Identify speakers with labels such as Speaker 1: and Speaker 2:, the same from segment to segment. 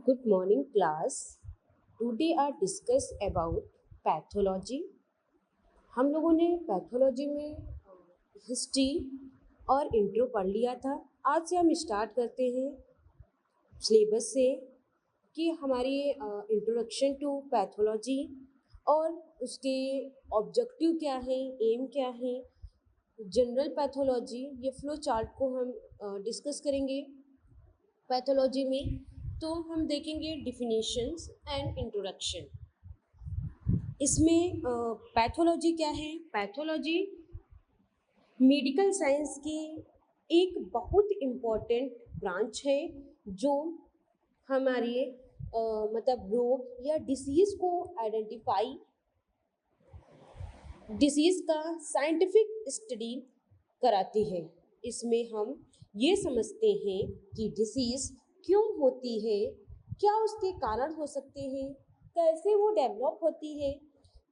Speaker 1: Good morning, class. Today I discuss about pathology. हम लोगों ने पैथोलॉजी में हिस्ट्री और इंट्रो पढ़ लिया था. आज से हम स्टार्ट करते हैं सिलेबस से कि हमारी इंट्रोडक्शन टू पैथोलॉजी और उसके ऑब्जेक्टिव क्या है, एम क्या है, जनरल पैथोलॉजी, ये फ्लो चार्ट को हम डिस्कस करेंगे पैथोलॉजी में. तो हम देखेंगे डिफिनीशंस एंड इंट्रोडक्शन. इसमें पैथोलॉजी क्या है? पैथोलॉजी मेडिकल साइंस की एक बहुत इम्पॉर्टेंट ब्रांच है जो हमारे मतलब रोग या डिसीज़ को आइडेंटिफाई, डिसीज़ का साइंटिफिक स्टडी कराती है. इसमें हम ये समझते हैं कि डिसीज़ क्यों होती है, क्या उसके कारण हो सकते हैं, कैसे वो डेवलप होती है,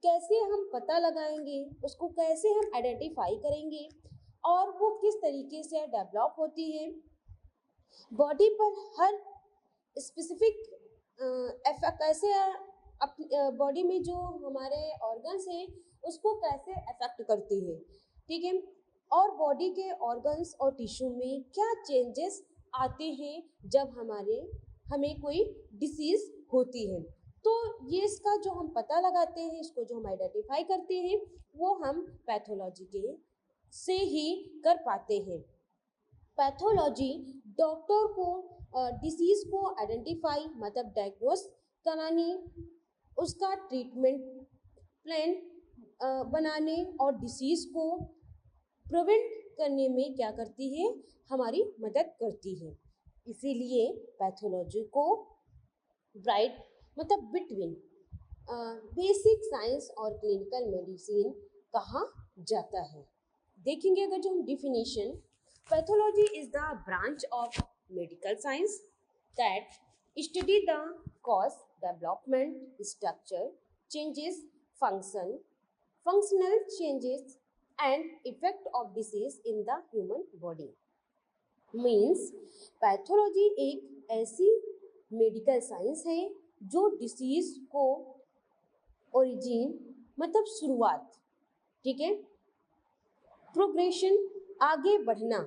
Speaker 1: कैसे हम पता लगाएंगे, उसको कैसे हम आइडेंटिफाई करेंगे और वो किस तरीके से डेवलप होती है, बॉडी पर हर स्पेसिफिक कैसे बॉडी में जो हमारे ऑर्गन्स हैं उसको कैसे अफेक्ट करती है. ठीक है. और बॉडी के ऑर्गन्स और टिश्यू में क्या चेंजेस आते हैं जब हमें कोई डिसीज़ होती है. तो ये इसका जो हम पता लगाते हैं, इसको जो हम आइडेंटिफाई करते हैं, वो हम पैथोलॉजी के से ही कर पाते हैं. पैथोलॉजी डॉक्टर को डिसीज़ को आइडेंटिफाई मतलब डायग्नोस कराने, उसका ट्रीटमेंट प्लान बनाने और डिसीज़ को प्रिवेंट करने में क्या करती है, हमारी मदद करती है. इसीलिए पैथोलॉजी को ब्राइट मतलब बिटवीन बेसिक साइंस और क्लिनिकल मेडिसिन कहा जाता है. देखेंगे अगर जो हम definition, pathology is the branch of medical science that study the cause, development, structure, changes, functional changes and effect of disease in the human body. Means pathology एक ऐसी मेडिकल साइंस है जो डिसीज को ओरिजिन मतलब शुरुआत, ठीक है, progression आगे बढ़ना,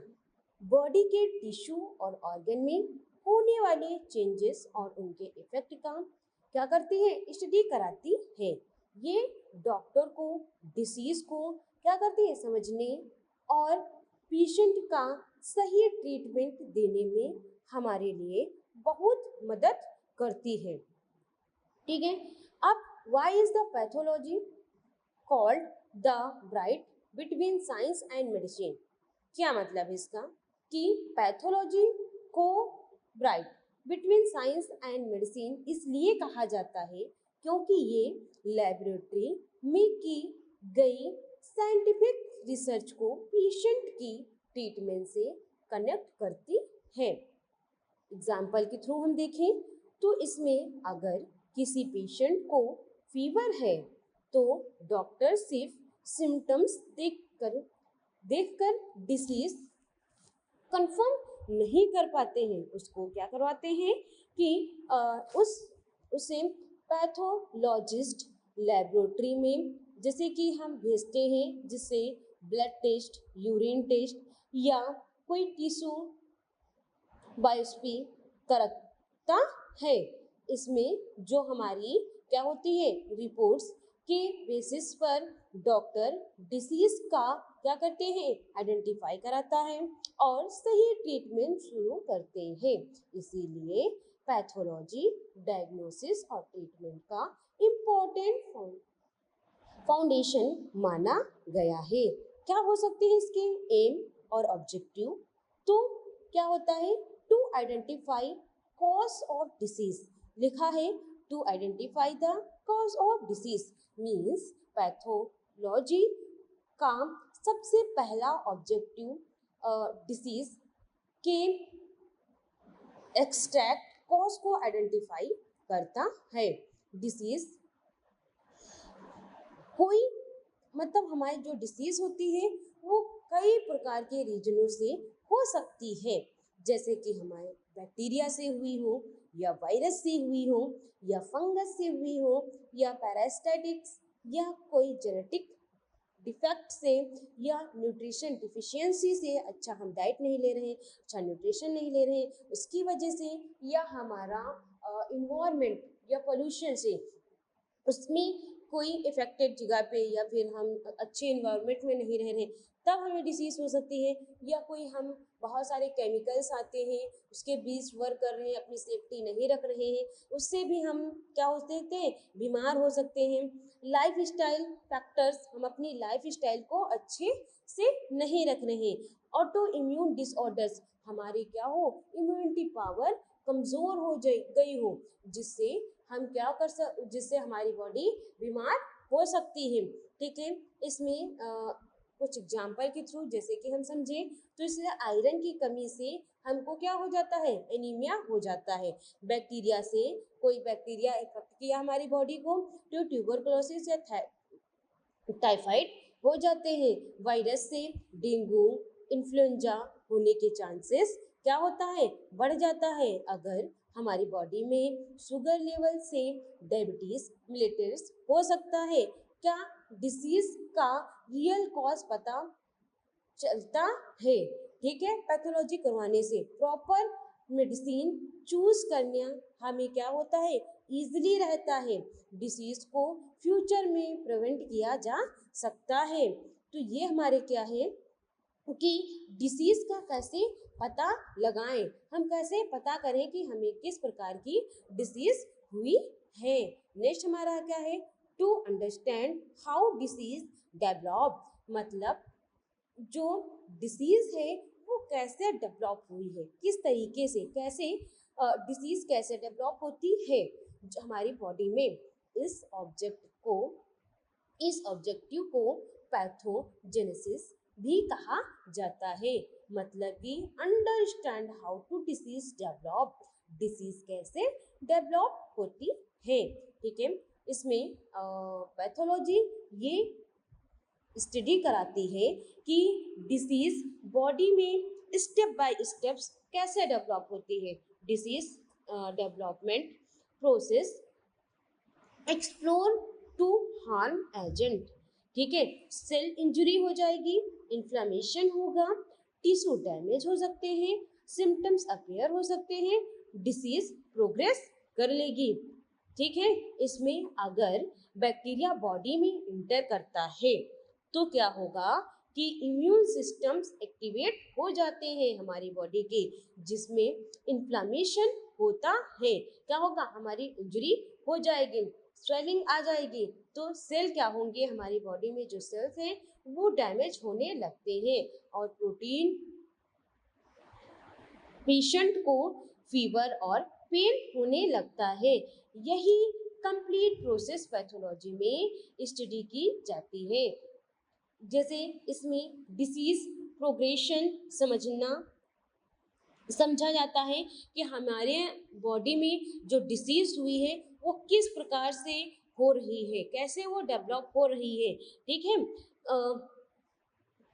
Speaker 1: बॉडी के टिश्यू और ऑर्गन में होने वाले चेंजेस और उनके इफेक्ट का क्या करती है, स्टडी कराती है. ये डॉक्टर को डिसीज को क्या करती है, समझने और पेशेंट का सही ट्रीटमेंट देने में हमारे लिए बहुत मदद करती है. ठीक है. अब why is the pathology called the bright between science and medicine? क्या मतलब इसका कि पैथोलॉजी को bright between science and medicine इसलिए कहा जाता है क्योंकि ये लेबोरेटरी में की गई साइंटिफिक रिसर्च को पेशेंट की ट्रीटमेंट से कनेक्ट करती है. एग्जाम्पल के थ्रू हम देखें तो इसमें अगर किसी पेशेंट को फीवर है तो डॉक्टर सिर्फ सिम्टम्स देखकर डिसीज कंफर्म नहीं कर पाते हैं. उसको क्या करवाते हैं कि उसे पैथोलॉजिस्ट लेबोरेटरी में जैसे कि हम भेजते हैं, जिससे ब्लड टेस्ट, यूरिन टेस्ट या कोई टिश्यू बायोप्सी करता है. इसमें जो हमारी क्या होती है, रिपोर्ट्स के बेसिस पर डॉक्टर डिसीज का क्या करते हैं, आइडेंटिफाई कराता है और सही ट्रीटमेंट शुरू करते हैं. इसीलिए पैथोलॉजी डायग्नोसिस और ट्रीटमेंट का इम्पोर्टेंट फाउंडेशन माना गया है. क्या हो सकते हैं इसके एम और ऑब्जेक्टिव? तो क्या होता है, to identify cause of disease लिखा है. To identify the cause of disease means pathology का सबसे पहला ऑब्जेक्टिव डिसीज के एक्सट्रैक्ट कॉज को आइडेंटिफाई करता है. डिसीज कोई मतलब हमारी जो डिसीज होती है वो कई प्रकार के रीजनों से हो सकती है, जैसे कि हमारे बैक्टीरिया से हुई हो या वायरस से हुई हो या फंगस से हुई हो या पैरासाइटिक्स या कोई जेनेटिक डिफेक्ट से या न्यूट्रिशन डिफिशियंसी से, अच्छा हम डाइट नहीं ले रहे हैं, अच्छा न्यूट्रिशन नहीं ले रहे हैं, उसकी वजह से, या हमारा इन्वायरमेंट या पोल्यूशन से, उसमें कोई इफेक्टेड जगह पे या फिर हम अच्छे इन्वायरमेंट में नहीं रह रहे, तब हमें डिसीज़ हो सकती है। या कोई हम बहुत सारे केमिकल्स आते हैं, उसके बीच वर्क कर रहे हैं, अपनी सेफ्टी नहीं रख रहे हैं, उससे भी हम क्या हो सकते हैं, बीमार हो सकते हैं। लाइफ स्टाइल फैक्टर्स, हम अपनी लाइफ स्टाइल को अच्छे से नहीं रख रहे हैं। ऑटो इम्यून डिसऑर्डर्स, हमारी क्या हो, इम्यूनिटी पावर कमज़ोर हो गई हो, जिससे हम क्या जिससे हमारी बॉडी बीमार हो सकती है। ठीक है, इसमें कुछ एग्जाम्पल के थ्रू जैसे कि हम समझे, तो इसलिए आयरन की कमी से हमको क्या हो जाता है, एनीमिया हो जाता है। बैक्टीरिया से, कोई बैक्टीरिया इफेक्ट किया हमारी बॉडी को, तो ट्यूबरकुलोसिस या टाइफाइड हो जाते हैं। वायरस से डेंगू, इन्फ्लुएंजा होने के चांसेस क्या होता है, बढ़ जाता है। अगर हमारी बॉडी में शुगर लेवल से डायबिटीज मिलेटस हो सकता है। क्या डिसीज का रियल कॉज पता चलता है। ठीक है, पैथोलॉजी करवाने से प्रॉपर मेडिसिन चूज करना हमें क्या होता है, इजीली रहता है। डिसीज को फ्यूचर में प्रिवेंट किया जा सकता है। तो ये हमारे क्या है कि डिसीज का कैसे पता लगाएं, हम कैसे पता करें कि हमें किस प्रकार की डिसीज हुई है। नेक्स्ट हमारा क्या है, to understand how disease develop, मतलब जो डिसीज है वो कैसे डेवलप हुई है, किस तरीके से, कैसे डिसीज कैसे डेवलप होती है जो हमारी बॉडी में। इस ऑब्जेक्टिव को पैथोजेनेसिस भी कहा जाता है। मतलब कि understand how to disease develop, disease कैसे डेवलप होती है। ठीक है, इसमें पैथोलॉजी ये स्टडी कराती है कि डिसीज बॉडी में स्टेप बाय स्टेप्स कैसे डेवलप होती है। Disease development process, explore to harm agent. ठीक है, सेल इंजरी हो जाएगी, इन्फ्लामेशन होगा, टिश्यू डैमेज हो सकते हैं, सिम्टम्स अपीयर हो सकते हैं, डिसीज प्रोग्रेस कर लेगी। ठीक है, इसमें अगर बैक्टीरिया बॉडी में इंटर करता है तो क्या होगा कि इम्यून सिस्टम्स एक्टिवेट हो जाते हैं हमारी बॉडी के, जिसमें इन्फ्लामेशन होता है। क्या होगा, हमारी इंजरी हो जाएगी, स्वेलिंग आ जाएगी, तो सेल क्या होंगे, हमारी बॉडी में जो सेल्स हैं वो डैमेज होने लगते हैं और प्रोटीन, पेशेंट को फीवर और पेन होने लगता है। यही कंप्लीट प्रोसेस पैथोलॉजी में स्टडी की जाती है। जैसे इसमें डिसीज प्रोग्रेशन समझा जाता है कि हमारे बॉडी में जो डिसीज हुई है वो किस प्रकार से हो रही है, कैसे वो डेवलप हो रही है। ठीक है,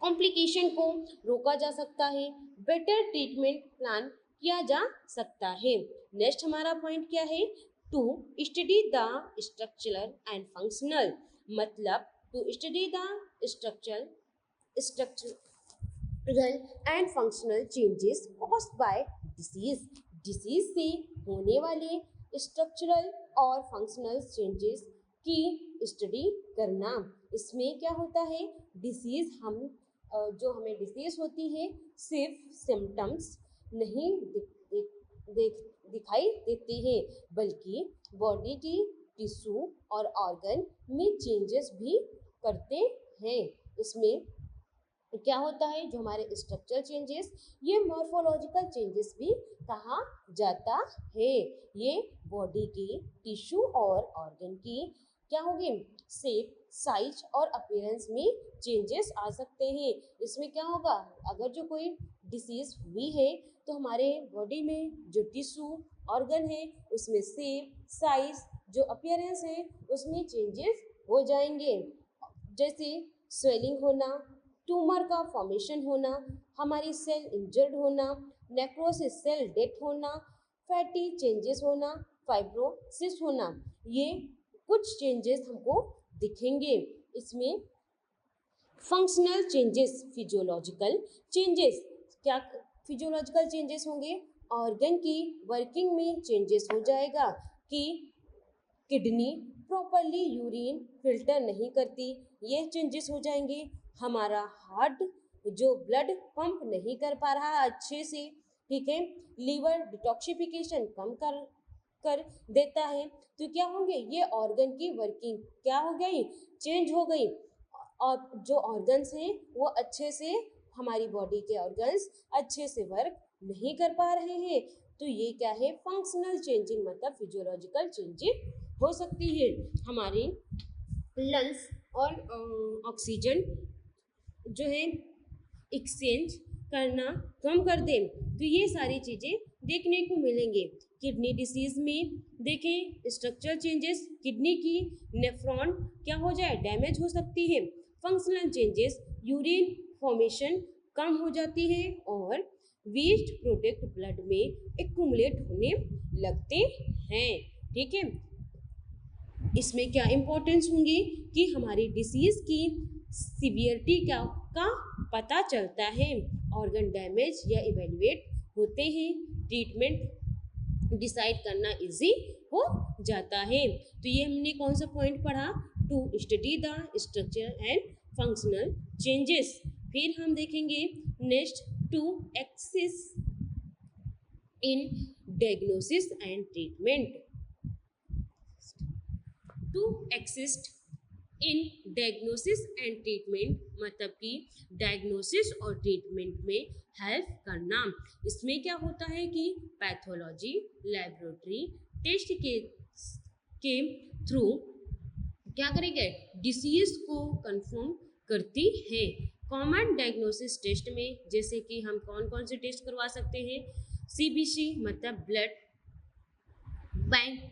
Speaker 1: कॉम्प्लिकेशन को रोका जा सकता है, बेटर ट्रीटमेंट प्लान किया जा सकता है। नेक्स्ट हमारा पॉइंट क्या है, to study the structural and functional, मतलब to study the structural and functional changes caused by disease, disease से होने वाले स्ट्रक्चरल और फंक्शनल चेंजेस की स्टडी करना। इसमें क्या होता है, डिसीज जो हमें डिसीज होती है सिर्फ सिम्टम्स नहीं दिखाई देते हैं, बल्कि बॉडी की टिश्यू और ऑर्गन में चेंजेस भी करते हैं। इसमें क्या होता है, जो हमारे स्ट्रक्चरल चेंजेस, ये मॉर्फोलॉजिकल चेंजेस भी कहा जाता है। ये बॉडी की टिश्यू और ऑर्गन की क्या होगी, शेप, साइज और अपीयरेंस में चेंजेस आ सकते हैं। इसमें क्या होगा, अगर जो कोई डिसीज हुई है तो हमारे बॉडी में जो टिश्यू ऑर्गन है उसमें शेप, साइज, जो अपीयरेंस है उसमें चेंजेस हो जाएंगे। जैसे स्वेलिंग होना, ट्यूमर का फॉर्मेशन होना, हमारी सेल इंजर्ड होना, नेक्रोसिस सेल डेथ होना, फैटी चेंजेस होना, फाइब्रोसिस होना, ये कुछ चेंजेस हमको दिखेंगे। इसमें फंक्शनल चेंजेस, फिजियोलॉजिकल चेंजेस, क्या फिजियोलॉजिकल चेंजेस होंगे? ऑर्गन की वर्किंग में चेंजेस हो जाएगा कि किडनी प्रॉपरली यूरिन फिल्टर नहीं करती, ये चेंजेस हो जाएंगे। हमारा हार्ट जो ब्लड पंप नहीं कर पा रहा अच्छे से, ठीक है, लीवर डिटॉक्सिफिकेशन कम कर देता है, तो क्या होंगे? ये ऑर्गन की वर्किंग क्या हो गई? चेंज हो गई। और जो ऑर्गन्स हैं वो अच्छे से, हमारी बॉडी के ऑर्गन्स अच्छे से वर्क नहीं कर पा रहे हैं, तो ये क्या है? फंक्शनल चेंजिंग, मतलब फिजियोलॉजिकल चेंजिंग हो सकती है। हमारे लंग्स और ऑक्सीजन जो है एक्सचेंज करना कम कर दें, तो ये सारी चीज़ें देखने को मिलेंगे। किडनी डिसीज में देखें स्ट्रक्चरल चेंजेस, किडनी की नेफ्रॉन क्या हो जाए? डैमेज हो सकती है। फंक्शनल चेंजेस, यूरिन फॉर्मेशन कम हो जाती है और वेस्ट प्रोडक्ट ब्लड में एक्यूमुलेट होने लगते हैं, ठीक है। इसमें क्या इम्पोर्टेंस होंगी कि हमारी डिसीज की सीवियरिटी क्या का पता चलता है, ऑर्गन डैमेज या इवेल्युएट होते हैं, ट्रीटमेंट डिसाइड करना इजी हो जाता है। तो ये हमने कौन सा पॉइंट पढ़ा? To study the structure and functional changes. फिर हम देखेंगे next, to axis in diagnosis and treatment. To exist in diagnosis and treatment, मतलब कि डायग्नोसिस और ट्रीटमेंट में हेल्प करना। इसमें क्या होता है कि पैथोलॉजी लैबोरेटरी टेस्ट के थ्रू क्या करेंगे? डिसीज को कंफर्म करती है। कॉमन डायग्नोसिस टेस्ट में जैसे कि हम कौन कौन से टेस्ट करवा सकते हैं? सीबीसी मतलब ब्लड बैंक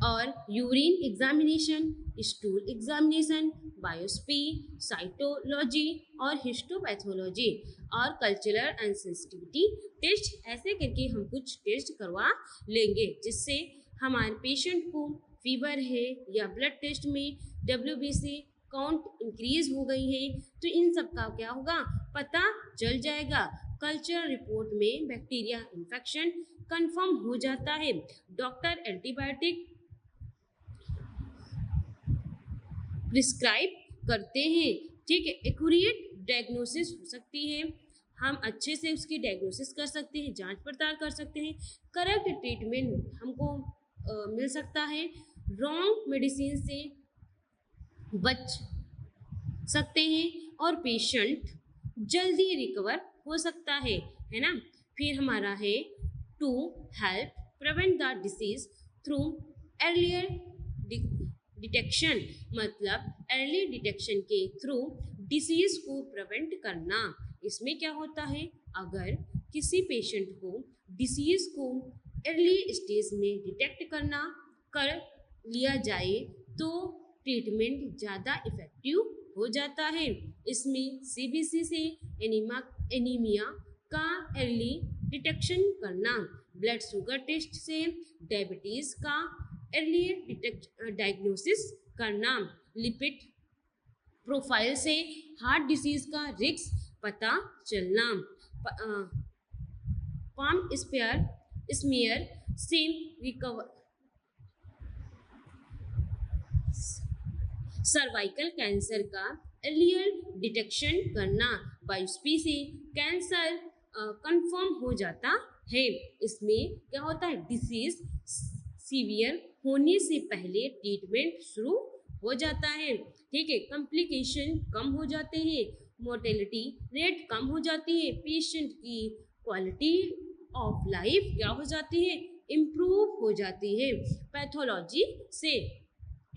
Speaker 1: और urine examination, stool examination, biopsy, cytology और हिस्टोपैथोलॉजी और कल्चरल एंड सेंसिटिविटी टेस्ट। ऐसे करके हम कुछ टेस्ट करवा लेंगे जिससे हमारे पेशेंट को फीवर है या ब्लड टेस्ट में WBC काउंट इंक्रीज हो गई है, तो इन सब का क्या होगा? पता चल जाएगा। कल्चर रिपोर्ट में बैक्टीरिया इन्फेक्शन कंफर्म हो जाता है। डॉक्टर एंटीबायोटिक प्रिस्क्राइब करते हैं, ठीक है। एक्यूरेट डायग्नोसिस हो सकती है, हम अच्छे से उसकी डायग्नोसिस कर सकते हैं, जांच पड़ताल कर सकते हैं। करेक्ट ट्रीटमेंट हमको मिल सकता है। रॉन्ग मेडिसिन से बच सकते हैं और पेशेंट जल्दी रिकवर हो सकता है ना। फिर हमारा है to help prevent the disease through earlier detection, मतलब अर्ली डिटेक्शन के थ्रू डिसीज को प्रिवेंट करना। इसमें क्या होता है? अगर किसी पेशेंट को डिसीज को अर्ली स्टेज में डिटेक्ट करना कर लिया जाए तो ट्रीटमेंट ज़्यादा इफेक्टिव हो जाता है। इसमें सीबीसी से एनीमिया का अर्ली डिटेक्शन करना, ब्लड शुगर टेस्ट से डायबिटीज़ का अर्ली डायग्नोसिस करना, लिपिड प्रोफाइल से हार्ट डिसीज़ का रिस्क पता चलना, पाम स्मीयर से रिकवर सर्वाइकल कैंसर का अर्लियर डिटेक्शन करना, बायोप्सी से कैंसर कंफर्म हो जाता है। इसमें क्या होता है? डिसीज सीवियर होने से पहले ट्रीटमेंट शुरू हो जाता है, ठीक है। कॉम्प्लिकेशन कम हो जाते हैं, मोर्टेलिटी रेट कम हो जाती है, पेशेंट की क्वालिटी ऑफ लाइफ क्या हो जाती है? इम्प्रूव हो जाती है। पैथोलॉजी से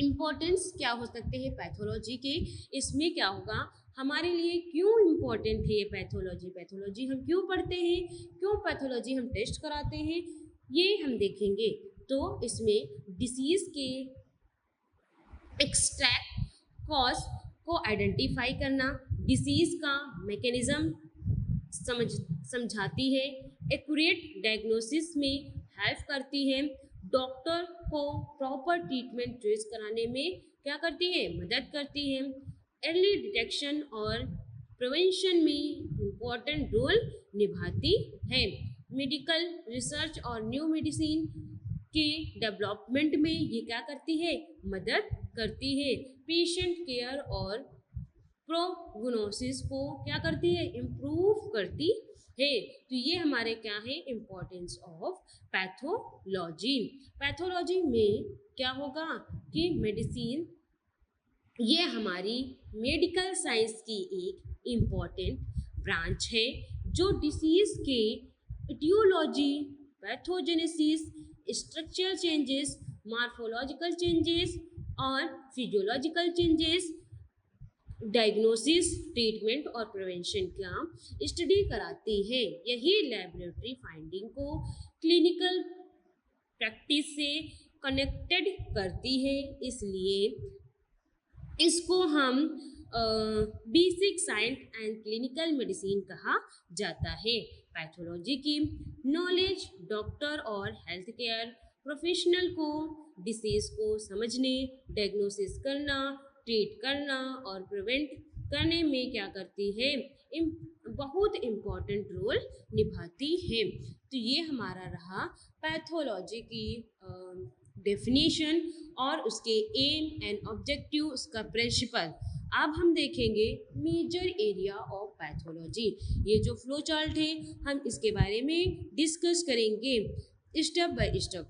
Speaker 1: इम्पोर्टेंस क्या हो सकते हैं पैथोलॉजी के? इसमें क्या होगा? हमारे लिए क्यों इम्पोर्टेंट है ये पैथोलॉजी? पैथोलॉजी हम क्यों पढ़ते हैं, क्यों पैथोलॉजी हम टेस्ट कराते हैं, ये हम देखेंगे। तो इसमें डिसीज के एक्सट्रैक्ट कॉज को आइडेंटिफाई करना, डिसीज का मैकेनिज्म समझाती है, एक्यूरेट डायग्नोसिस में हेल्प करती है, डॉक्टर को प्रॉपर ट्रीटमेंट चॉइस कराने में क्या करती है, मदद करती है, अर्ली डिटेक्शन और प्रिवेंशन में इम्पोर्टेंट रोल निभाती है, मेडिकल रिसर्च और न्यू मेडिसिन के डेवलपमेंट में ये क्या करती है, मदद करती है, पेशेंट केयर और प्रोग्नोसिस को क्या करती है, इम्प्रूव करती है। तो ये हमारे क्या है, इम्पोर्टेंस ऑफ पैथोलॉजी। पैथोलॉजी में क्या होगा कि मेडिसिन ये हमारी मेडिकल साइंस की एक इम्पॉर्टेंट ब्रांच है जो डिसीज के etiology, pathogenesis, structural changes, morphological changes और फिजियोलॉजिकल चेंजेस, डायग्नोसिस, ट्रीटमेंट और प्रिवेंशन का स्टडी कराती है। यही लेबोरेटरी फाइंडिंग को क्लिनिकल प्रैक्टिस से कनेक्टेड करती है, इसलिए इसको हम basic science and clinical medicine कहा जाता है। पैथोलॉजी की नॉलेज डॉक्टर और हेल्थ केयर प्रोफेशनल को डिसीज को समझने, डायग्नोसिस करना, ट्रीट करना और प्रिवेंट करने में क्या करती है, बहुत इम्पॉर्टेंट रोल निभाती है। तो ये हमारा रहा पैथोलॉजी की डेफिनेशन और उसके एम एंड ऑब्जेक्टिव, उसका प्रिंसिपल। अब हम देखेंगे मेजर एरिया ऑफ पैथोलॉजी। ये जो फ्लो चार्ट है हम इसके बारे में डिस्कस करेंगे स्टेप बाय स्टेप।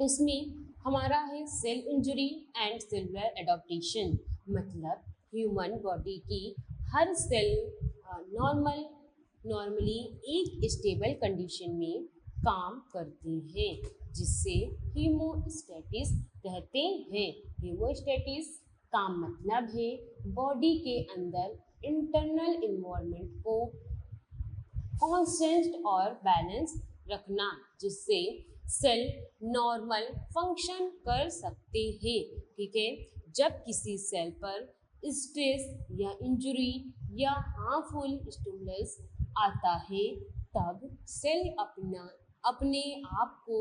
Speaker 1: इसमें हमारा है cell injury and cellular adaptation, मतलब ह्यूमन बॉडी की हर सेल नॉर्मली एक स्टेबल कंडीशन में काम करती है, जिससे हीमोस्टैटिस कहते हैं। हीमोस्टैटिस का मतलब है बॉडी के अंदर इंटरनल इन्वायरमेंट को कांस्टेंट और बैलेंस रखना, जिससे सेल नॉर्मल फंक्शन कर सकते हैं। ठीक है, जब किसी सेल पर स्ट्रेस या इंजरी या हार्मफुल स्टिमुलस आता है, तब सेल अपने आप को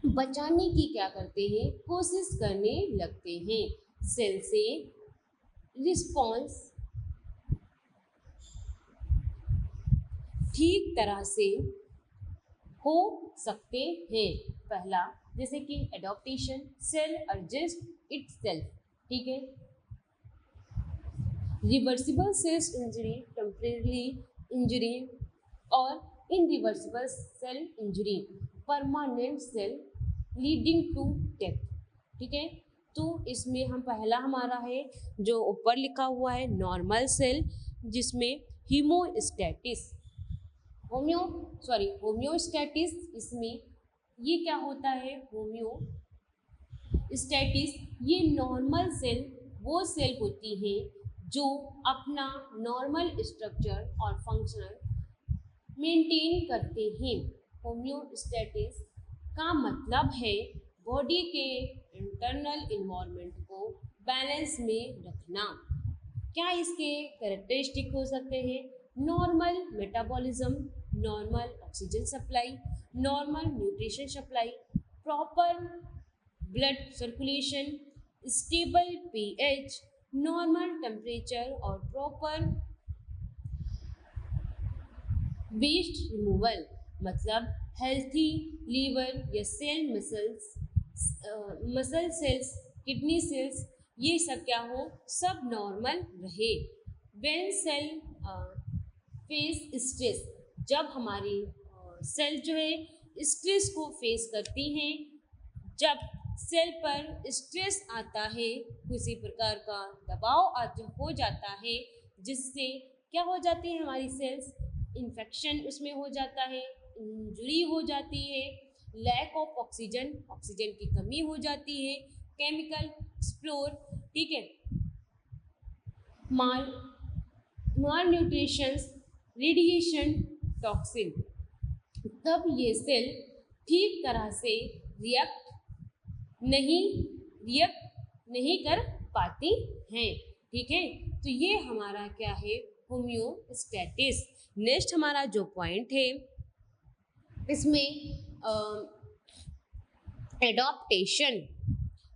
Speaker 1: बचाने की क्या करते हैं, कोशिश करने लगते हैं। सेल से रिस्पॉन्स ठीक तरह से हो सकते हैं। पहला जैसे कि एडॉप्टेशन, सेल एडजस्ट इटसेल्फ, ठीक है। Reversible cells injury, temporary injury और irreversible cell injury, permanent cell leading to death, ठीक है। तो इसमें हम पहला हमारा है जो ऊपर लिखा हुआ है नॉर्मल सेल, जिसमें होम्योस्टैटिस, होम्योस्टैटिस, इसमें ये क्या होता है, होम्योस्टैटिस ये नॉर्मल सेल वो सेल होती है जो अपना नॉर्मल स्ट्रक्चर और फंक्शन मेंटेन करते हैं। होम्योस्टैटिस का मतलब है बॉडी के इंटरनल इन्वायरमेंट को बैलेंस में रखना। क्या इसके कैरेक्टरिस्टिक हो सकते हैं, normal metabolism, normal oxygen supply, normal nutrition supply, proper blood circulation, stable pH, normal temperature और प्रॉपर वेस्ट रिमूवल, मतलब हेल्थी लीवर या cell muscle cells, kidney cells, ये सब क्या हो, सब नॉर्मल रहे। व्हेन सेल फेस स्ट्रेस, जब हमारी सेल जो है स्ट्रेस को फेस करती हैं, जब सेल पर स्ट्रेस आता है, किसी प्रकार का दबाव हो जाता है, जिससे क्या हो जाती है हमारी सेल्स, इन्फेक्शन उसमें हो जाता है, इंजरी हो जाती है, लैक ऑफ ऑक्सीजन, ऑक्सीजन की कमी हो जाती है, केमिकल एक्सप्लोर, ठीक है, माल न्यूट्रिशन, रेडिएशन, टॉक्सिन, तब ये सेल ठीक तरह से रिएक्ट नहीं रिएक्ट नहीं कर पाती हैं। ठीक है, तो ये हमारा क्या है, होम्योस्टैटिस। नेक्स्ट हमारा जो पॉइंट है इसमें एडॉप्टेशन।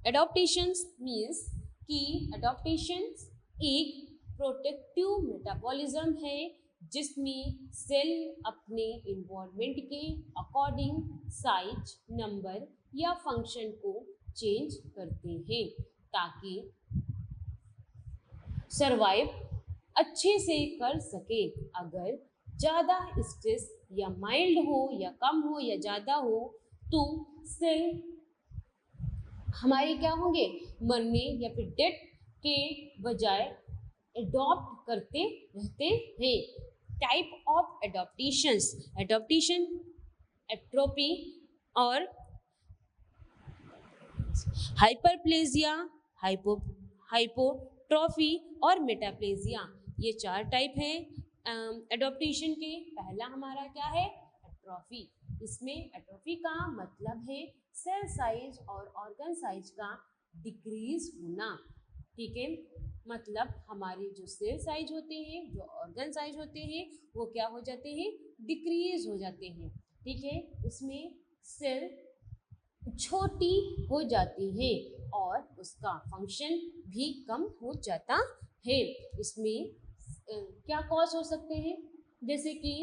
Speaker 1: एडॉप्टेशंस मीन्स कि एडॉप्टेशंस एक प्रोटेक्टिव मेटाबॉलिज्म है जिसमें सेल अपने इन्वायरमेंट के अकॉर्डिंग साइज, नंबर या फंक्शन को चेंज करते हैं ताकि सरवाइव अच्छे से कर सके। अगर ज़्यादा स्ट्रेस या माइल्ड हो या कम हो या ज़्यादा हो तो सेल हमारे क्या होंगे, मरने या फिर डेथ के बजाय एडॉप्ट करते रहते हैं। Type of adaptations, adaptation, atrophy और हाइपरप्लेजिया, हाइपोट्रॉफी और मेटाप्लेजिया, ये 4 टाइप हैं एडॉप्टेशन के। पहला हमारा क्या है, एट्रोफी। इसमें एट्रोफी का मतलब है सेल साइज और ऑर्गन साइज का डिक्रीज होना। ठीक है, मतलब हमारे जो सेल साइज होते हैं, जो ऑर्गन साइज होते हैं, वो क्या हो जाते हैं, डिक्रीज हो जाते हैं। ठीक है, इसमें सेल छोटी हो जाती है और उसका फंक्शन भी कम हो जाता है। इसमें क्या कॉज हो सकते हैं, जैसे कि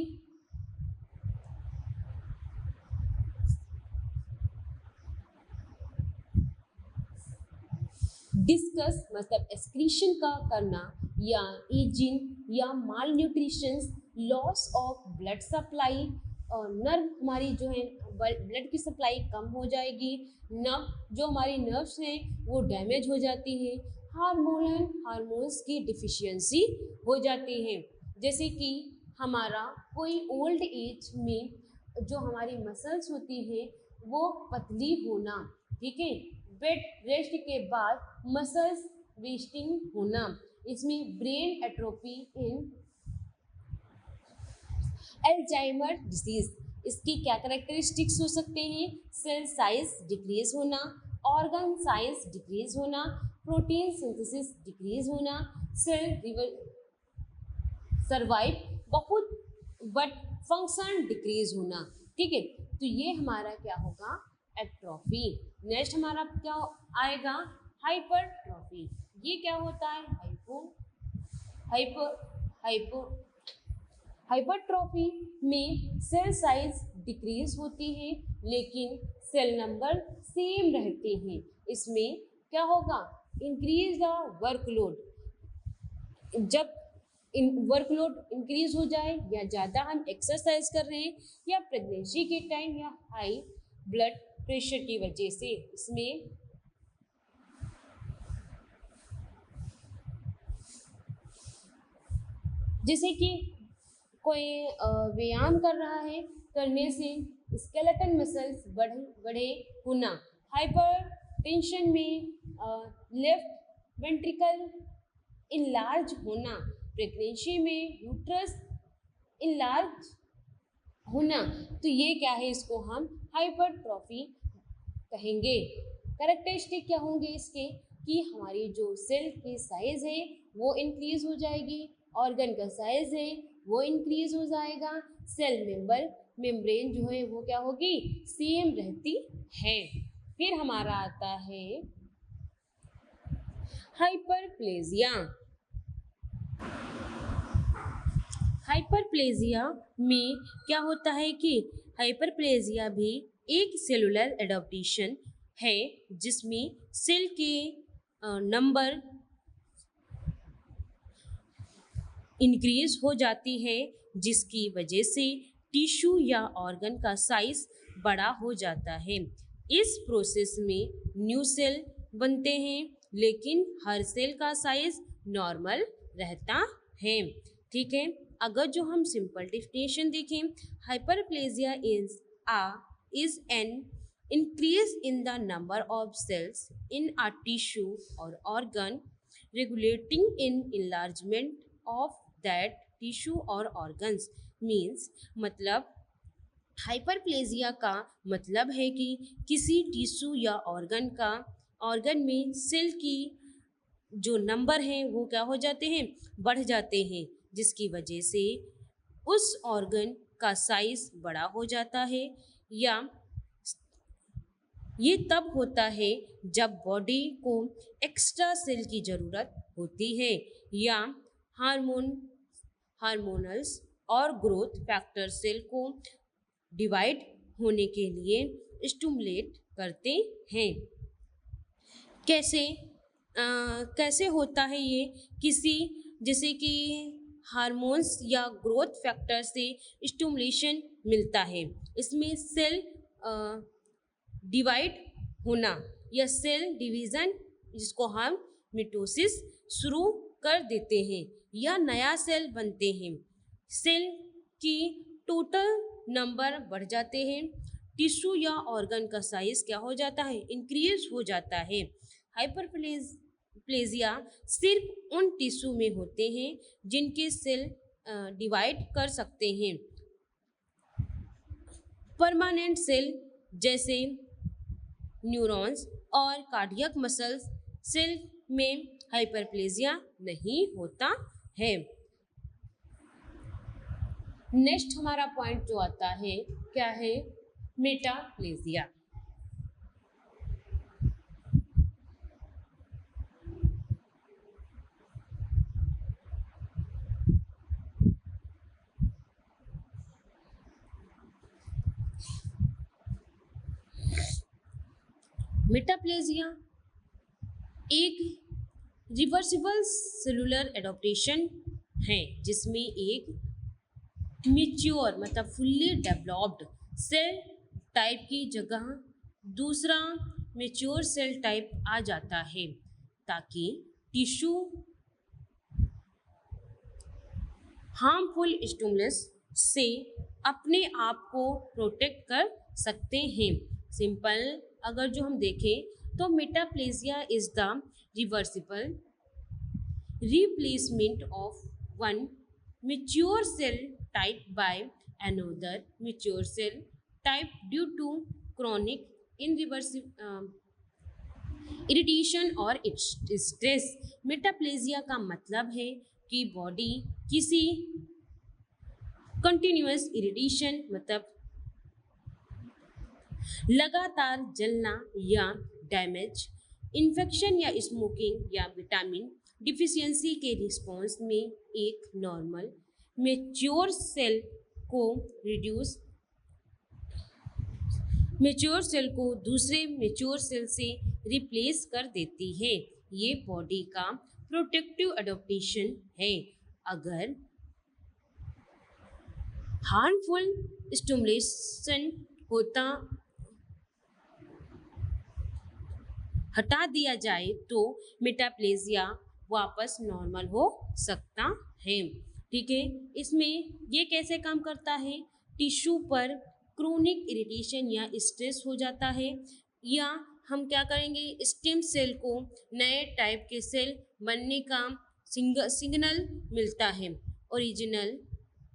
Speaker 1: डिस्कस मतलब एक्सक्रीशन का करना या एजिंग या malnutrition, loss of blood supply, और नर्व हमारी जो है ब्लड की सप्लाई कम हो जाएगी, नर्व जो हमारी नर्व्स हैं वो डैमेज हो जाती है, हार्मोन्स की डिफिशियंसी हो जाती है। जैसे कि हमारा कोई ओल्ड एज में जो हमारी मसल्स होती है वो पतली होना। ठीक है, बेड रेस्ट के बाद मसल्स वेस्टिंग होना। इसमें ब्रेन एट्रोफी इन अल्जाइमर डिजीज, इसकी क्या कैरेक्टरिस्टिक्स हो सकते हैं, सेल साइज डिक्रीज होना, ऑर्गन साइज डिक्रीज होना, प्रोटीन सिंथेसिस डिक्रीज होना, सेल सर्वाइव बहुत बट फंक्शन डिक्रीज होना। ठीक है, तो ये हमारा क्या होगा, एट्रोफी। नेक्स्ट हमारा क्या आएगा, हाइपरट्रोफी। ये क्या होता है, हाइपर हाइपो हाइपरट्रोफी में सेल साइज डिक्रीज होती है लेकिन सेल नंबर सेम रहते हैं। इसमें क्या होगा, इंक्रीज द वर्कलोड। जब वर्कलोड इंक्रीज हो जाए या ज़्यादा हम एक्सरसाइज कर रहे हैं या प्रेगनेंसी के टाइम या हाई ब्लड प्रेशर की वजह से, इसमें जैसे कि कोई व्यायाम कर रहा है, करने से स्केलेटन मसल्स बढ़े होना, हाइपर टेंशन में लेफ्ट वेंट्रिकल इनलार्ज होना, प्रेगनेंसी में यूट्रस इनलार्ज होना। तो ये क्या है, इसको हम हाइपरट्रॉफी कहेंगे। कैरेक्टरिस्टिक क्या होंगे इसके, कि हमारी जो सेल की साइज है वो इंक्रीज हो जाएगी, ऑर्गन का साइज है वो इंक्रीज हो जाएगा, सेल मेम्ब्रेन जो है वो क्या होगी, सेम रहती है। फिर हमारा आता है हाइपरप्लेजिया। हाइपरप्लेजिया में क्या होता है कि हाइपरप्लेजिया भी एक सेलुलर एडॉप्टेशन है जिसमें सेल के नंबर इंक्रीज हो जाती है जिसकी वजह से टिश्यू या ऑर्गन का साइज बड़ा हो जाता है। इस प्रोसेस में न्यू सेल बनते हैं लेकिन हर सेल का साइज नॉर्मल रहता है। ठीक है, अगर जो हम सिंपल डेफिनेशन देखें, hyperplasia is an increase in the number of cells in a tissue or organ, regulating in enlargement of that tissue or organs। means मतलब हाइपरप्लेजिया का मतलब है कि किसी टिश्यू या ऑर्गन में सेल की जो नंबर हैं वो क्या हो जाते हैं, बढ़ जाते हैं, जिसकी वजह से उस ऑर्गन का साइज बड़ा हो जाता है। या ये तब होता है जब बॉडी को एक्स्ट्रा सेल की ज़रूरत होती है या हार्मोनल्स और ग्रोथ फैक्टर सेल को डिवाइड होने के लिए स्टिमुलेट करते हैं। कैसे होता है ये, किसी जैसे कि हार्मोन्स या ग्रोथ फैक्टर से स्टिमुलेशन मिलता है। इसमें सेल डिवाइड होना या सेल डिवीज़न, जिसको हम मिटोसिस शुरू कर देते हैं या नया सेल बनते हैं। सेल की टोटल नंबर बढ़ जाते हैं। टिश्यू या ऑर्गन का साइज क्या हो जाता है, इंक्रीज हो जाता है। हाइपरप्लेजिया सिर्फ उन टिश्यू में होते हैं जिनके सेल डिवाइड कर सकते हैं। परमानेंट सेल जैसे न्यूरॉन्स और कार्डियक मसल्स सेल में हाइपरप्लेजिया नहीं होता है। नेक्स्ट हमारा पॉइंट जो आता है क्या है, मेटाप्लेजिया। मेटाप्लेजिया एक रिवर्सिबल सेलुलर एडॉप्टेशन है जिसमें एक मैच्योर मतलब फुल्ली डेवलप्ड सेल टाइप की जगह दूसरा मैच्योर सेल टाइप आ जाता है ताकि टिश्यू हार्मफुल स्टिमुलस से अपने आप को प्रोटेक्ट कर सकते हैं। सिंपल अगर जो हम देखें तो metaplasia is the reversible replacement of one mature cell type by another mature cell type due to chronic irreversible irritation और स्ट्रेस। मेटाप्लेजिया का मतलब है कि बॉडी किसी कंटिन्यूअस इरिटेशन मतलब लगातार जलना या डैमेज, इन्फेक्शन या स्मोकिंग या विटामिन डिफिशियंसी के रिस्पॉन्स में एक नॉर्मल मैच्योर सेल को दूसरे मैच्योर सेल से रिप्लेस कर देती है। ये बॉडी का प्रोटेक्टिव एडॉप्टेशन है। अगर हार्मफुल स्टिमुलेशन हटा दिया जाए तो मेटाप्लेजिया वापस नॉर्मल हो सकता है। ठीक है, इसमें ये कैसे काम करता है, टिश्यू पर क्रोनिक इरिटेशन या स्ट्रेस हो जाता है या हम क्या करेंगे, स्टेम सेल को नए टाइप के सेल बनने का सिग्नल मिलता है। ओरिजिनल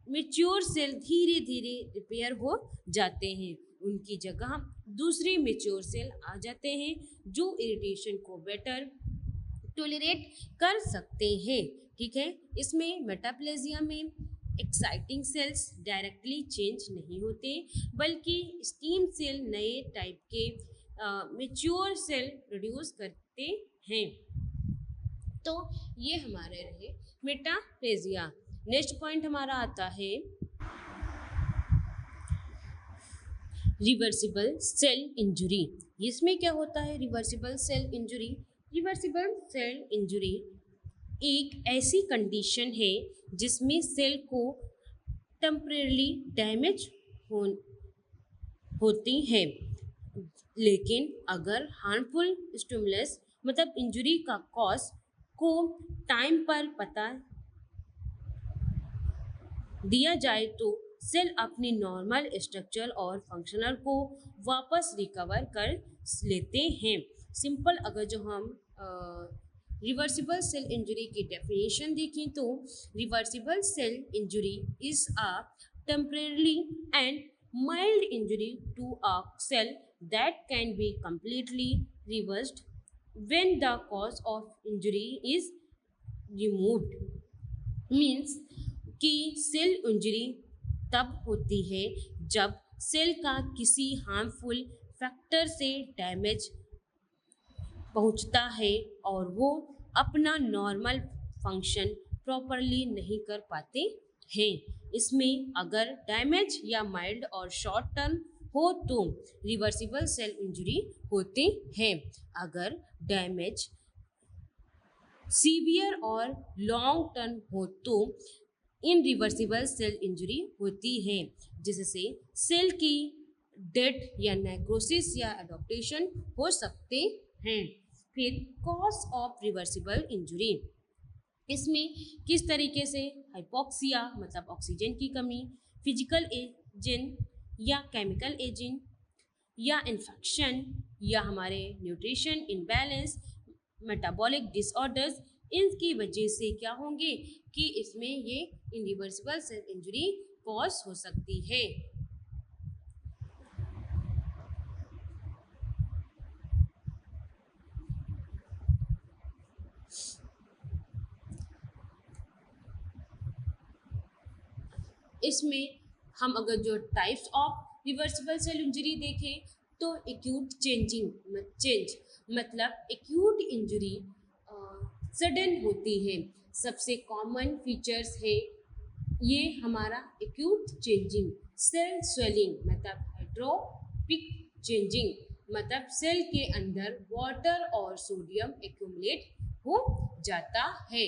Speaker 1: मैच्योर सेल धीरे धीरे रिपेयर हो जाते हैं, उनकी जगह दूसरे मैच्योर सेल आ जाते हैं जो इरिटेशन को बेटर टॉलरेट कर सकते हैं। ठीक है, इसमें मेटाप्लेजिया में एक्साइटिंग सेल्स डायरेक्टली चेंज नहीं होते बल्कि स्टीम सेल नए टाइप के मैच्योर सेल प्रोड्यूस करते हैं। तो ये हमारे रहे मेटाप्लेजिया। नेक्स्ट पॉइंट हमारा आता है रिवर्सिबल सेल इंजुरी। इसमें क्या होता है reversible cell injury? Reversible cell injury एक ऐसी कंडीशन है जिसमें सेल को टेम्परेरी डैमेज होती है, लेकिन अगर हार्मफुल स्टिमुलस मतलब इंजुरी का कॉज को टाइम पर पता दिया जाए तो सेल अपनी नॉर्मल स्ट्रक्चर और फंक्शनल को वापस रिकवर कर लेते हैं। सिंपल अगर जो हम रिवर्सिबल सेल इंजरी की डेफिनेशन देखें तो reversible cell injury is a temporary and mild injury to a cell that can be completely reversed when the cause of injury is removed. Means कि सेल इंजरी तब होती है जब cell का किसी हार्मफुल फैक्टर से डैमेज पहुंचता है और वो अपना नॉर्मल फंक्शन प्रॉपरली नहीं कर पाते हैं। इसमें अगर डैमेज या माइल्ड और शॉर्ट टर्म हो तो रिवर्सिबल सेल इंजरी होते हैं। अगर डैमेज सीवियर और लॉन्ग टर्म हो तो इनरिवर्सिबल सेल इंजरी होती है, जिससे सेल की डेथ या नेक्रोसिस या एडॉप्टेशन हो सकते हैं। फिर कॉज ऑफ रिवर्सिबल इंजरी, इसमें किस तरीके से हाइपोक्सिया मतलब ऑक्सीजन की कमी, फिजिकल एजेंट या केमिकल एजेंट या इन्फेक्शन या हमारे न्यूट्रिशन इनबैलेंस, मेटाबॉलिक डिसऑर्डर्स, इनकी वजह से क्या होंगे कि इसमें ये इनरिवर्सिबल सेल इंजरी कॉज हो सकती है। इसमें हम अगर जो types of reversible cell injury देखें तो एक्यूट चेंज मतलब एक्यूट इंजरी सडन होती है। सबसे कॉमन फीचर्स है ये हमारा एक्यूट चेंजिंग, सेल स्वेलिंग मतलब हाइड्रोपिक चेंजिंग मतलब सेल के अंदर वाटर और सोडियम एक्यूमुलेट हो जाता है।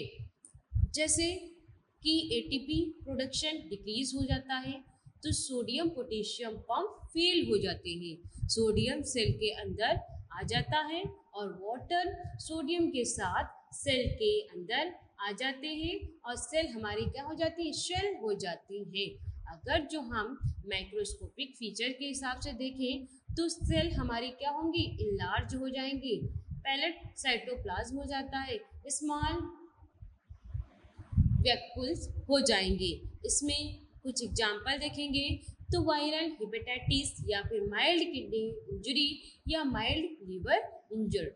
Speaker 1: जैसे कि एटीपी प्रोडक्शन डिक्रीज हो जाता है तो सोडियम पोटेशियम पंप फेल हो जाते हैं। सोडियम सेल के अंदर आ जाता है और वाटर सोडियम के साथ सेल के अंदर आ जाते हैं और सेल हमारी क्या हो जाती है, शेल हो जाती है। अगर जो हम माइक्रोस्कोपिक फीचर के हिसाब से देखें तो सेल हमारी क्या होंगी, इनलार्ज हो जाएंगी। पैलेट साइटोप्लाज्म हो जाता है, स्मॉल वैक्यूल्स हो जाएंगे। इसमें कुछ एग्जाम्पल देखेंगे तो वायरल हेपेटाइटिस या फिर माइल्ड किडनी इंजरी या माइल्ड लिवर इंजर्ड।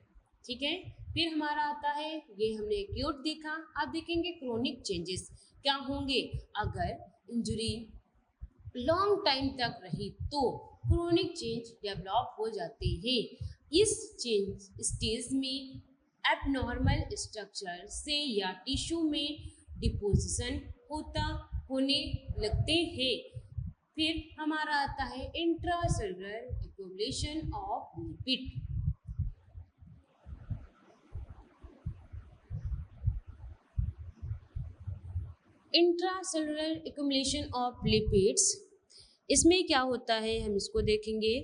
Speaker 1: ठीक है, फिर हमारा आता है, ये हमने एक्यूट देखा, आप देखेंगे क्रोनिक चेंजेस क्या होंगे। अगर इंजरी लॉन्ग टाइम तक रही तो क्रोनिक चेंज डेवलप हो जाते हैं। इस चेंज स्टेज में एबनॉर्मल स्ट्रक्चर से या टिश्यू में डिपोजिशन होने लगते हैं। फिर हमारा आता है intracellular accumulation of lipid. Intracellular accumulation of lipids, इसमें क्या होता है हम इसको देखेंगे।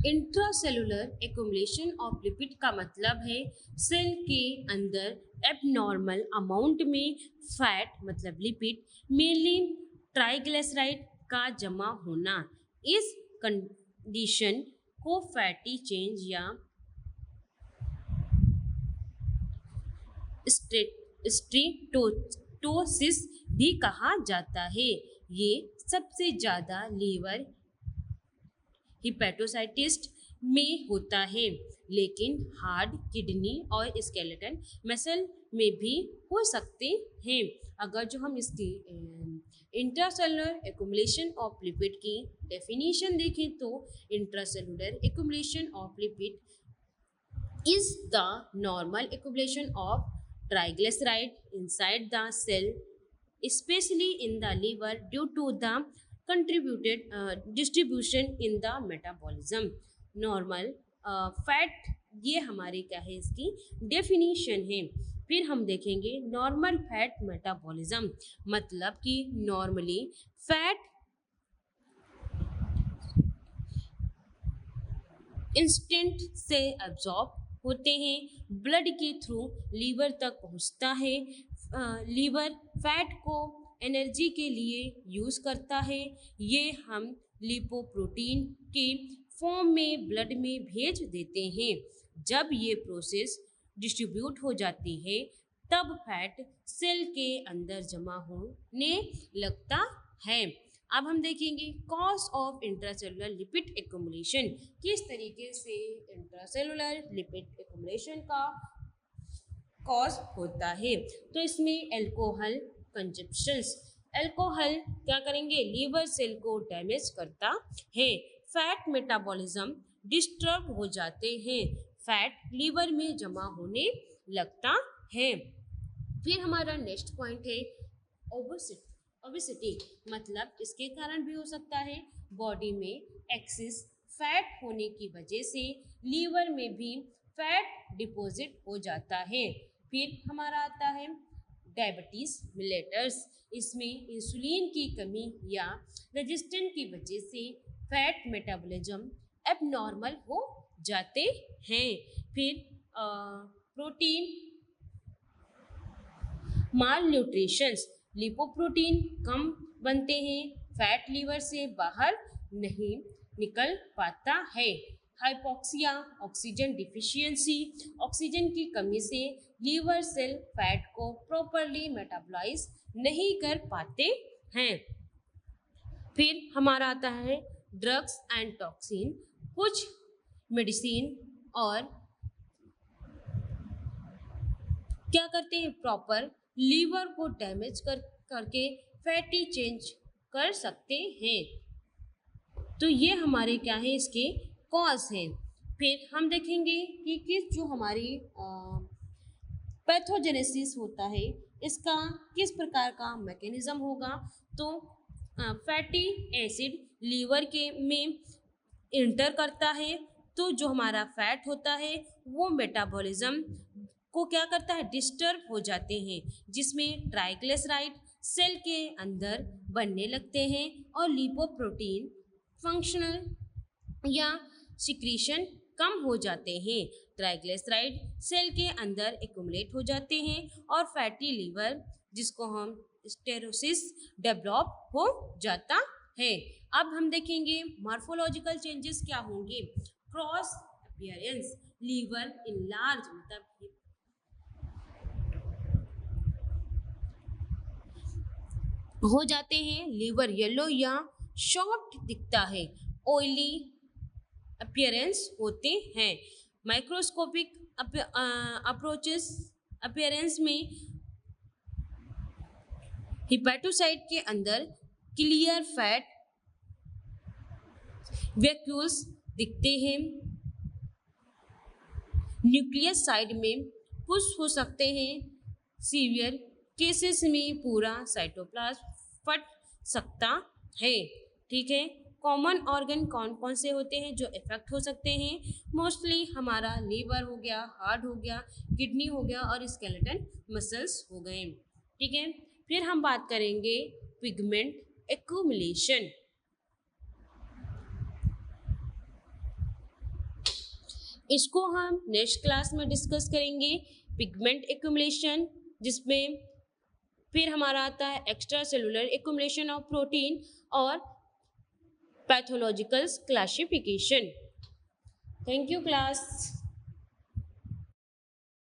Speaker 1: इंट्रासेलुलर एक्यूमुलेशन ऑफ लिपिड का मतलब है सेल के अंदर एबनॉर्मल अमाउंट में फैट मतलब लिपिड, मेनली ट्राइग्लिसराइड का जमा होना। इस कंडीशन को फैटी चेंज या स्टेटोसिस भी कहा जाता है। ये सबसे ज़्यादा लीवर हिपेटोसाइटिस में होता है, लेकिन हार्ट, किडनी और स्केलेटन मसल में भी हो सकते हैं। अगर जो हम इसकी इंट्रासेलुलर एक्यूमुलेशन ऑफ लिपिड की डेफिनेशन देखें तो intracellular accumulation of lipid is the normal accumulation of triglyceride inside the cell, especially in the liver due to the contributed distribution in the metabolism. Normal fat, ये हमारे क्या है इसकी definition है। फिर हम देखेंगे नॉर्मल फैट मेटाबॉलिज्म, मतलब कि नॉर्मली फैट इंस्टेंट से एब्जॉर्ब होते हैं, ब्लड के थ्रू लीवर तक पहुंचता है। लीवर फैट को एनर्जी के लिए यूज़ करता है। ये हम लिपोप्रोटीन के फॉर्म में ब्लड में भेज देते हैं। जब ये प्रोसेस डिस्ट्रीब्यूट हो जाती है तब फैट सेल के अंदर जमा होने लगता है। अब हम देखेंगे cause of intracellular lipid accumulation, किस तरीके से इंट्रासेलुलर लिपिड एक्युमुलेशन का कॉज होता है। तो इसमें अल्कोहल कंजप्शंस, अल्कोहल क्या करेंगे, लीवर सेल को डैमेज करता है, फैट मेटाबॉलिज्म डिस्टर्ब हो जाते हैं, फैट लीवर में जमा होने लगता है। फिर हमारा नेक्स्ट पॉइंट है ओबेसिटी। ओबेसिटी मतलब इसके कारण भी हो सकता है बॉडी में एक्सेस फैट होने की वजह से लीवर में भी फैट डिपॉजिट हो जाता है। फिर हमारा आता है डायबिटीज मिलेटस, इसमें इंसुलिन की कमी या रेजिस्टेंस की वजह से फैट मेटाबॉलिज्म एबनॉर्मल हो जाते हैं। फिर प्रोटीन माल न्यूट्रिशंस, लिपोप्रोटीन कम बनते हैं, फैट लीवर से बाहर नहीं निकल पाता है। हाइपोक्सिया ऑक्सीजन डिफिशियंसी, ऑक्सीजन की कमी से लीवर सेल फैट को प्रॉपरली मेटाबॉलाइज नहीं कर पाते हैं। फिर हमारा आता है ड्रग्स एंड टॉक्सिन, कुछ मेडिसिन और क्या करते हैं, प्रॉपर लीवर को डैमेज करके फैटी चेंज कर सकते हैं। तो ये हमारे क्या है, इसके कॉज हैं। फिर हम देखेंगे कि किस जो हमारी पैथोजेनेसिस होता है इसका किस प्रकार का मैकेनिज्म होगा। तो फैटी एसिड लीवर के में इंटर करता है, तो जो हमारा फैट होता है वो मेटाबॉलिज्म को क्या करता है, डिस्टर्ब हो जाते हैं, जिसमें ट्राइग्लिसराइड सेल के अंदर बनने लगते हैं और लिपोप्रोटीन फंक्शनल या सिक्रीशन कम हो जाते हैं। ट्राइग्लिसराइड सेल के अंदर एक्युमुलेट हो जाते हैं और फैटी लीवर जिसको हम स्टेरोसिस डेवलप हो जाता है। अब हम देखेंगे मॉर्फोलॉजिकल चेंजेस क्या होंगे। क्रॉस अपीयरेंस, लीवर इनलार्ज मतलब हो जाते हैं, लीवर येलो या शॉर्ट दिखता है, ऑयली अपीयरेंस होते हैं। माइक्रोस्कोपिक अप्रोचेस अपीयरेंस में हिपैटोसाइट के अंदर क्लियर फैट वैक्यूल्स दिखते हैं, न्यूक्लियस साइड में पुश हो सकते हैं, सीवियर केसेस में पूरा साइटोप्लाज्म फट सकता है। ठीक है, कॉमन ऑर्गन कौन कौन से होते हैं जो इफेक्ट हो सकते हैं, मोस्टली हमारा लीवर हो गया, हार्ट हो गया, किडनी हो गया और स्केलेटन मसल्स हो गए। ठीक है, फिर हम बात करेंगे पिगमेंट एक्यूमुलेशन। इसको हम नेक्स्ट क्लास में डिस्कस करेंगे, पिगमेंट एक्यूमुलेशन, जिसमें फिर हमारा आता है extracellular accumulation of protein और pathological classification. Thank you class.